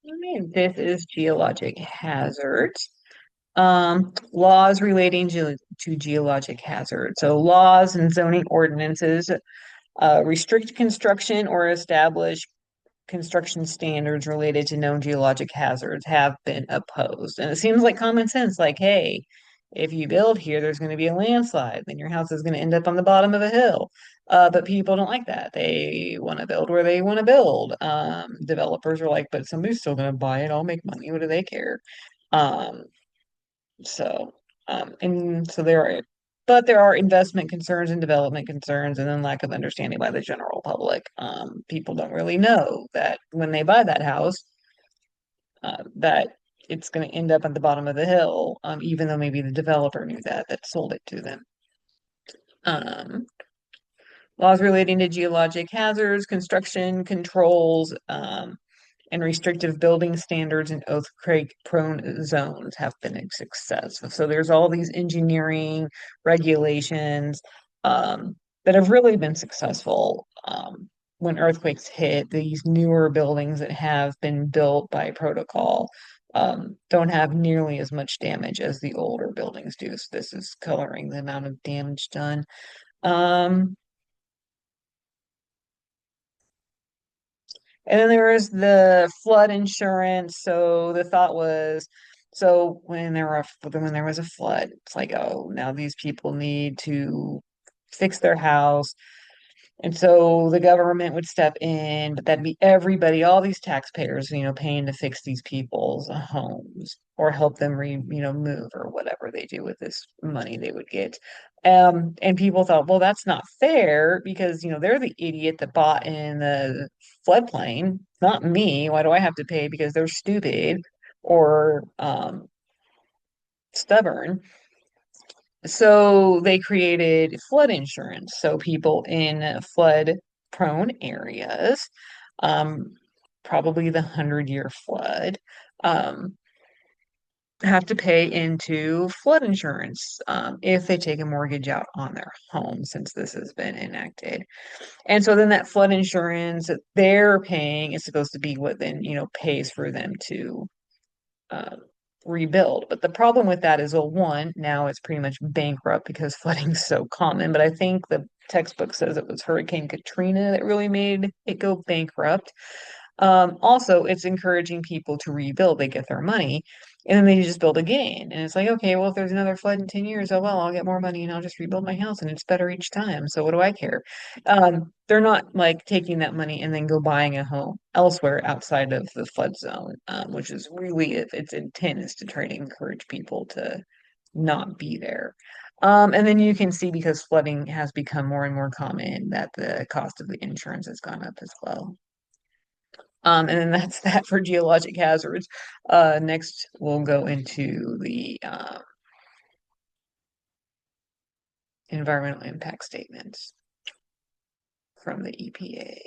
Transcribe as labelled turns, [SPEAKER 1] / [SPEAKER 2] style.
[SPEAKER 1] Alright, this is geologic hazards. Laws relating to geologic hazards. So laws and zoning ordinances restrict construction or establish construction standards related to known geologic hazards have been opposed. And it seems like common sense, like, hey, if you build here, there's going to be a landslide, then your house is going to end up on the bottom of a hill. But people don't like that. They want to build where they want to build. Developers are like, but somebody's still going to buy it. I'll make money. What do they care? Um, so, and so there are, but there are investment concerns and development concerns, and then lack of understanding by the general public. People don't really know that when they buy that house, that it's going to end up at the bottom of the hill, even though maybe the developer knew that sold it to them. Um, Laws relating to geologic hazards, construction controls, and restrictive building standards in earthquake-prone zones have been a success. So there's all these engineering regulations that have really been successful when earthquakes hit. These newer buildings that have been built by protocol don't have nearly as much damage as the older buildings do. So this is coloring the amount of damage done. Um, And then there was the flood insurance. So the thought was, so when there was a flood, it's like, oh, now these people need to fix their house. And so the government would step in, but that'd be everybody, all these taxpayers, paying to fix these people's homes or help them move or whatever they do with this money they would get. And people thought, well, that's not fair because, they're the idiot that bought in the floodplain, not me. Why do I have to pay because they're stupid or stubborn? So they created flood insurance. So people in flood prone areas, um, probably the 100-year flood, um, have to pay into flood insurance if they take a mortgage out on their home since this has been enacted. And so then that flood insurance that they're paying is supposed to be what then, pays for them to uh, rebuild. But the problem with that is, well, one, now it's pretty much bankrupt because flooding's so common. But I think the textbook says it was Hurricane Katrina that really made it go bankrupt. Also, it's encouraging people to rebuild. They get their money and then they just build again. And it's like, okay, well, if there's another flood in 10 years, oh, well, I'll get more money and I'll just rebuild my house and it's better each time. So what do I care? They're not like taking that money and then go buying a home elsewhere outside of the flood zone, which is really its intent is to try to encourage people to not be there. And then you can see because flooding has become more and more common that the cost of the insurance has gone up as well. And then that's that for geologic hazards. Next, we'll go into the environmental impact statements from the EPA.